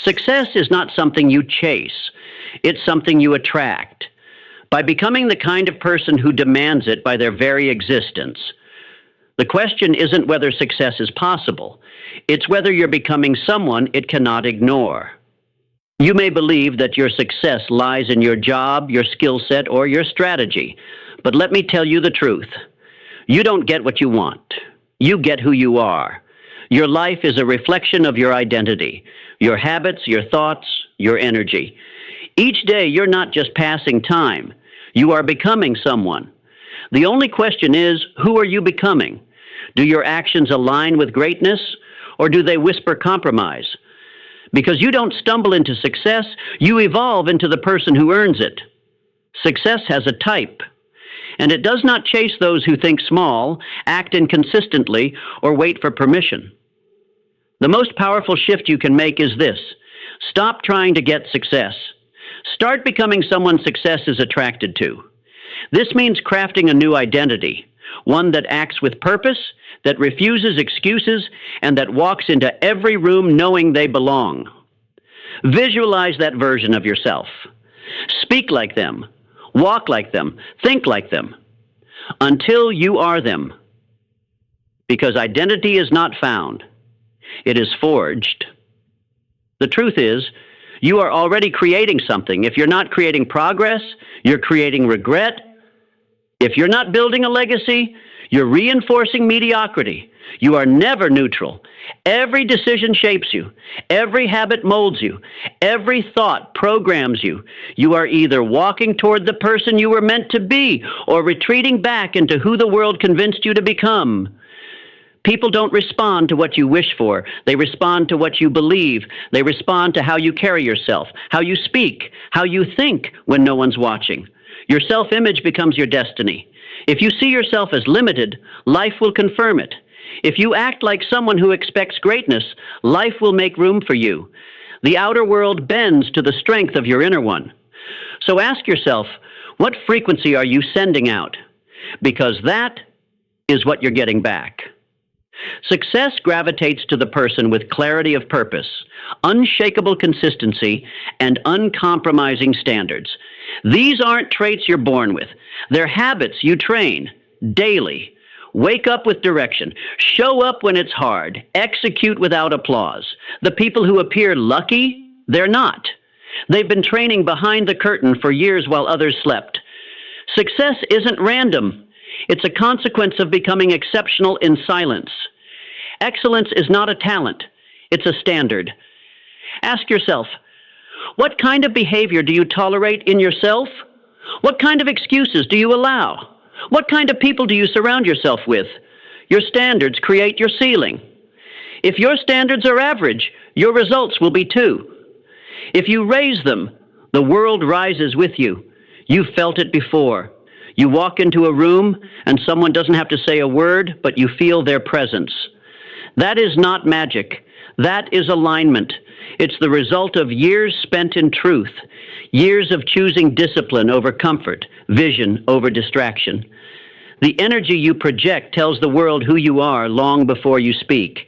Success is not something you chase. It's something you attract. By becoming the kind of person who demands it by their very existence. The question isn't whether success is possible. It's whether you're becoming someone it cannot ignore. You may believe that your success lies in your job, your skill set, or your strategy. But let me tell you the truth. You don't get what you want. You get who you are. Your life is a reflection of your identity, your habits, your thoughts, your energy. Each day, you're not just passing time. You are becoming someone. The only question is, who are you becoming? Do your actions align with greatness, or do they whisper compromise? Because you don't stumble into success, you evolve into the person who earns it. Success has a type, and it does not chase those who think small, act inconsistently, or wait for permission. The most powerful shift you can make is this: stop trying to get success. Start becoming someone success is attracted to. This means crafting a new identity, one that acts with purpose, that refuses excuses, and that walks into every room knowing they belong. Visualize that version of yourself. Speak like them, walk like them, think like them, until you are them. Because identity is not found, it is forged. The truth is, you are already creating something. If you're not creating progress, you're creating regret. If you're not building a legacy, you're reinforcing mediocrity. You are never neutral. Every decision shapes you. Every habit molds you. Every thought programs you. You are either walking toward the person you were meant to be or retreating back into who the world convinced you to become. People don't respond to what you wish for. They respond to what you believe. They respond to how you carry yourself, how you speak, how you think when no one's watching. Your self-image becomes your destiny. If you see yourself as limited, life will confirm it. If you act like someone who expects greatness, life will make room for you. The outer world bends to the strength of your inner one. So ask yourself, what frequency are you sending out? Because that is what you're getting back. Success gravitates to the person with clarity of purpose, unshakable consistency, and uncompromising standards. These aren't traits you're born with. They're habits you train daily. Wake up with direction. Show up when it's hard. Execute without applause. The people who appear lucky, they're not. They've been training behind the curtain for years while others slept. Success isn't random. It's a consequence of becoming exceptional in silence. Excellence is not a talent. It's a standard. Ask yourself, what kind of behavior do you tolerate in yourself? What kind of excuses do you allow? What kind of people do you surround yourself with? Your standards create your ceiling. If your standards are average, your results will be too. If you raise them, the world rises with you. You've felt it before. You walk into a room and someone doesn't have to say a word, but you feel their presence. That is not magic. That is alignment. It's the result of years spent in truth, years of choosing discipline over comfort, vision over distraction. The energy you project tells the world who you are long before you speak.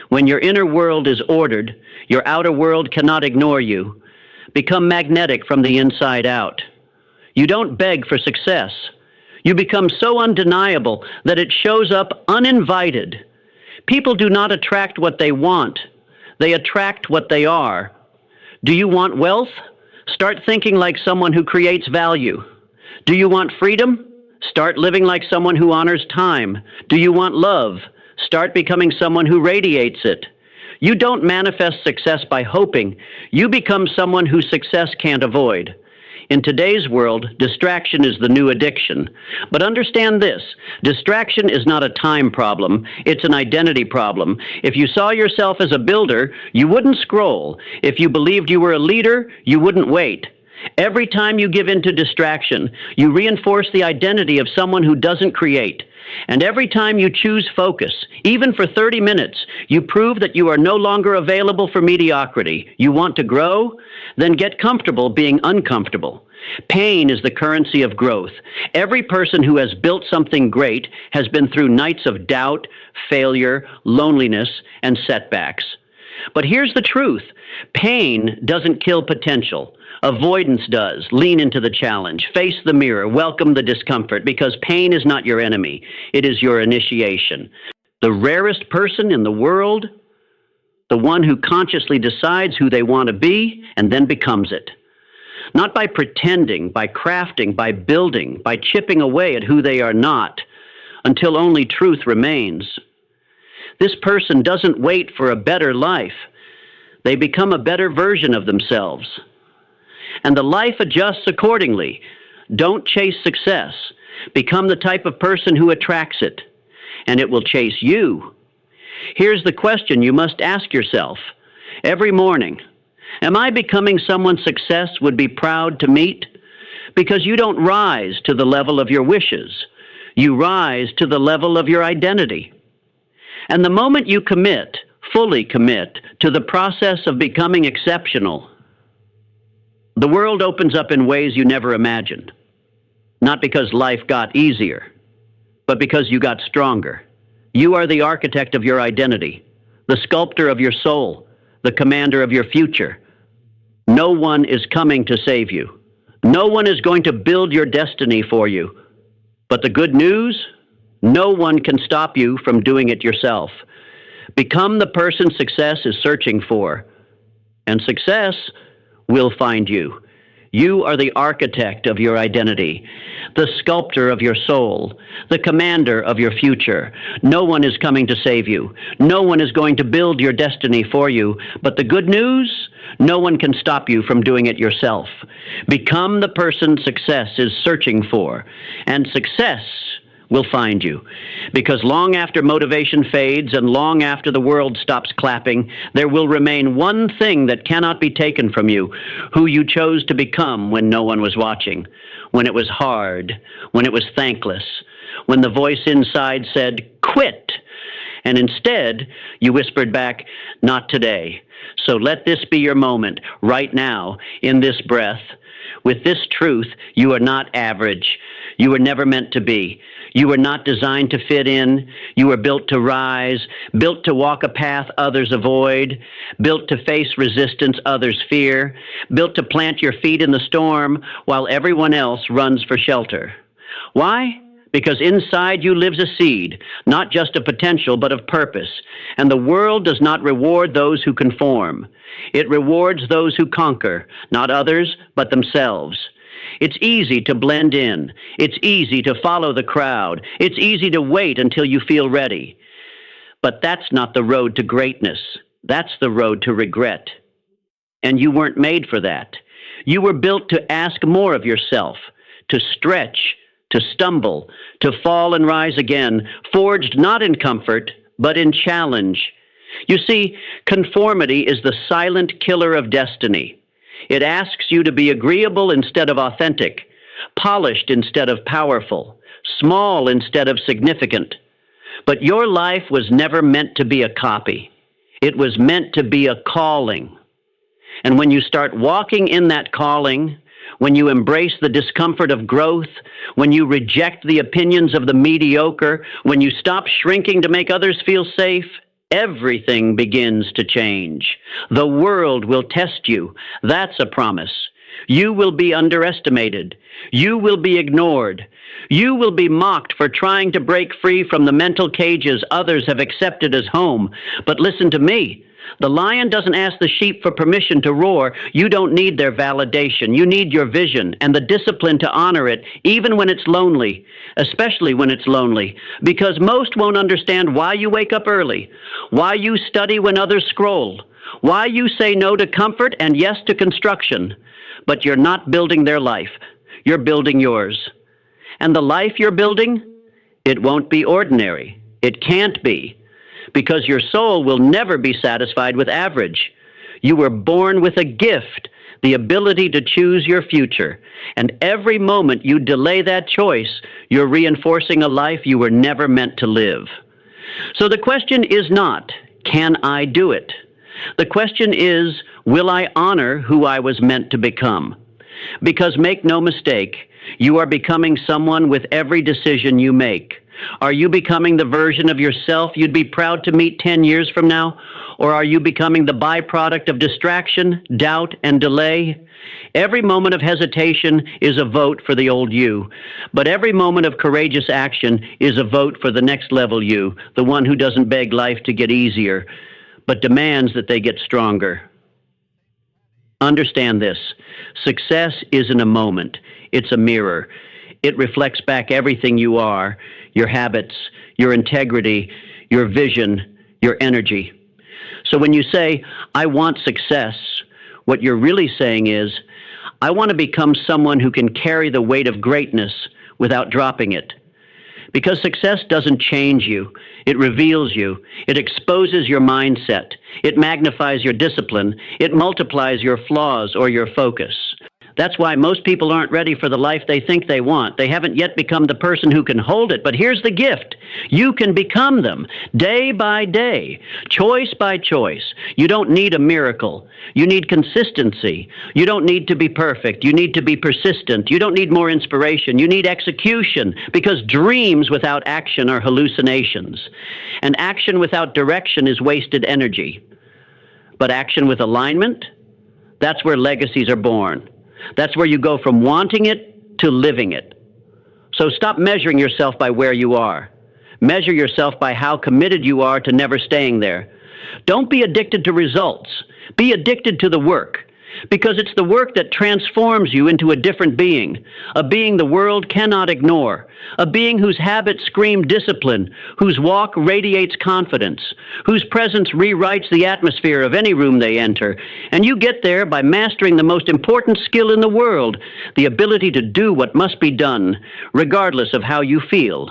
When your inner world is ordered, your outer world cannot ignore you. Become magnetic from the inside out. You don't beg for success. You become so undeniable that it shows up uninvited. People do not attract what they want. They attract what they are. Do you want wealth? Start thinking like someone who creates value. Do you want freedom? Start living like someone who honors time. Do you want love? Start becoming someone who radiates it. You don't manifest success by hoping. You become someone whose success can't avoid. In today's world, distraction is the new addiction. But understand this, distraction is not a time problem, it's an identity problem. If you saw yourself as a builder, you wouldn't scroll. If you believed you were a leader, you wouldn't wait. Every time you give in to distraction, you reinforce the identity of someone who doesn't create. And every time you choose focus, even for 30 minutes, you prove that you are no longer available for mediocrity. You want to grow? Then get comfortable being uncomfortable. Pain is the currency of growth. Every person who has built something great has been through nights of doubt, failure, loneliness, and setbacks. But here's the truth. Pain doesn't kill potential. Avoidance does. Lean into the challenge. Face the mirror. Welcome the discomfort, because pain is not your enemy. It is your initiation. The rarest person in the world, the one who consciously decides who they want to be and then becomes it. Not by pretending, by crafting, by building, by chipping away at who they are not, until only truth remains. This person doesn't wait for a better life. They become a better version of themselves. And the life adjusts accordingly. Don't chase success. Become the type of person who attracts it, and it will chase you. Here's the question you must ask yourself every morning. Am I becoming someone success would be proud to meet? Because you don't rise to the level of your wishes. You rise to the level of your identity. And the moment you commit, fully commit, to the process of becoming exceptional, the world opens up in ways you never imagined. Not because life got easier, but because you got stronger. You are the architect of your identity, the sculptor of your soul, the commander of your future. No one is coming to save you. No one is going to build your destiny for you. But the good news, no one can stop you from doing it yourself. Become the person success is searching for, and success will find you. You are the architect of your identity, the sculptor of your soul, the commander of your future. No one is coming to save you. No one is going to build your destiny for you. But the good news, no one can stop you from doing it yourself. Become the person success is searching for, and success will find you. Because long after motivation fades and long after the world stops clapping, there will remain one thing that cannot be taken from you: who you chose to become when no one was watching, when it was hard, when it was thankless, when the voice inside said, "Quit!" And instead, you whispered back, "Not today." So let this be your moment, right now, in this breath. With this truth, you are not average. You were never meant to be. You were not designed to fit in. You were built to rise, built to walk a path others avoid, built to face resistance others fear, built to plant your feet in the storm while everyone else runs for shelter. Why? Because inside you lives a seed, not just of potential, but of purpose. And the world does not reward those who conform. It rewards those who conquer, not others, but themselves. It's easy to blend in. It's easy to follow the crowd. It's easy to wait until you feel ready. But that's not the road to greatness. That's the road to regret. And you weren't made for that. You were built to ask more of yourself, to stretch, to stumble, to fall and rise again, forged not in comfort, but in challenge. You see, conformity is the silent killer of destiny. It asks you to be agreeable instead of authentic, polished instead of powerful, small instead of significant. But your life was never meant to be a copy. It was meant to be a calling. And when you start walking in that calling, when you embrace the discomfort of growth, when you reject the opinions of the mediocre, when you stop shrinking to make others feel safe, everything begins to change. The world will test you. That's a promise. You will be underestimated. You will be ignored. You will be mocked for trying to break free from the mental cages others have accepted as home. But listen to me. The lion doesn't ask the sheep for permission to roar. You don't need their validation. You need your vision and the discipline to honor it, even when it's lonely, especially when it's lonely, because most won't understand why you wake up early, why you study when others scroll, why you say no to comfort and yes to construction. But you're not building their life. You're building yours. And the life you're building, it won't be ordinary. It can't be. Because your soul will never be satisfied with average. You were born with a gift, the ability to choose your future. And every moment you delay that choice, you're reinforcing a life you were never meant to live. So the question is not, can I do it? The question is, will I honor who I was meant to become? Because make no mistake, you are becoming someone with every decision you make. Are you becoming the version of yourself you'd be proud to meet 10 years from now? Or are you becoming the byproduct of distraction, doubt, and delay? Every moment of hesitation is a vote for the old you, but every moment of courageous action is a vote for the next level you, the one who doesn't beg life to get easier, but demands that they get stronger. Understand this. Success isn't a moment. It's a mirror. It reflects back everything you are, your habits, your integrity, your vision, your energy. So when you say, I want success, what you're really saying is, I want to become someone who can carry the weight of greatness without dropping it. Because success doesn't change you. It reveals you. It exposes your mindset. It magnifies your discipline. It multiplies your flaws or your focus. That's why most people aren't ready for the life they think they want. They haven't yet become the person who can hold it. But here's the gift. You can become them day by day, choice by choice. You don't need a miracle. You need consistency. You don't need to be perfect. You need to be persistent. You don't need more inspiration. You need execution, because dreams without action are hallucinations. And action without direction is wasted energy. But action with alignment, that's where legacies are born. That's where you go from wanting it to living it. So stop measuring yourself by where you are. Measure yourself by how committed you are to never staying there. Don't be addicted to results. Be addicted to the work, because it's the work that transforms you into a different being, a being the world cannot ignore, a being whose habits scream discipline, whose walk radiates confidence, whose presence rewrites the atmosphere of any room they enter. And you get there by mastering the most important skill in the world, the ability to do what must be done, regardless of how you feel.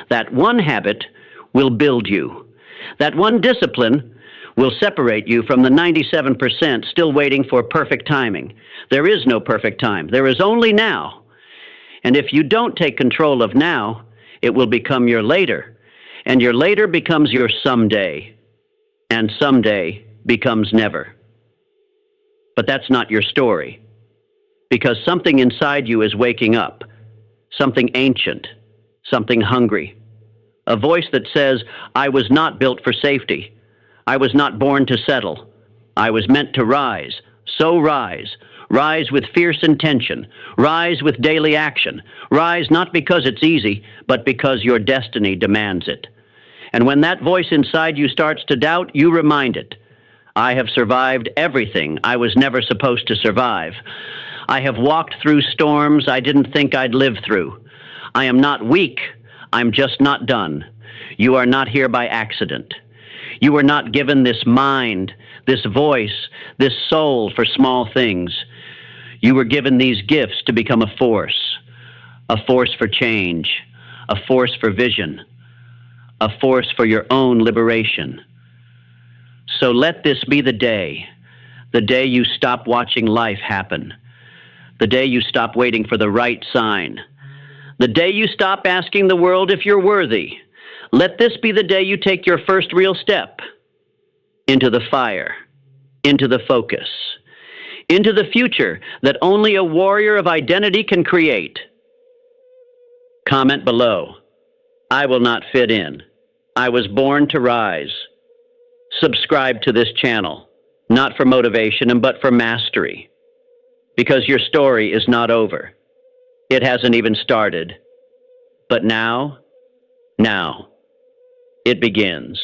That one habit will build you. That one discipline will separate you from the 97% still waiting for perfect timing. There is no perfect time. There is only now. And if you don't take control of now, it will become your later. And your later becomes your someday. And someday becomes never. But that's not your story. Because something inside you is waking up. Something ancient. Something hungry. A voice that says, I was not built for safety. I was not born to settle. I was meant to rise. So rise. Rise with fierce intention. Rise with daily action. Rise not because it's easy, but because your destiny demands it. And when that voice inside you starts to doubt, you remind it. I have survived everything I was never supposed to survive. I have walked through storms I didn't think I'd live through. I am not weak. I'm just not done. You are not here by accident. You were not given this mind, this voice, this soul for small things. You were given these gifts to become a force for change, a force for vision, a force for your own liberation. So let this be the day you stop watching life happen, the day you stop waiting for the right sign, the day you stop asking the world if you're worthy. Let this be the day you take your first real step into the fire, into the focus, into the future that only a warrior of identity can create. Comment below. I will not fit in. I was born to rise. Subscribe to this channel, not for motivation, but for mastery. Because your story is not over. It hasn't even started. But now, it begins.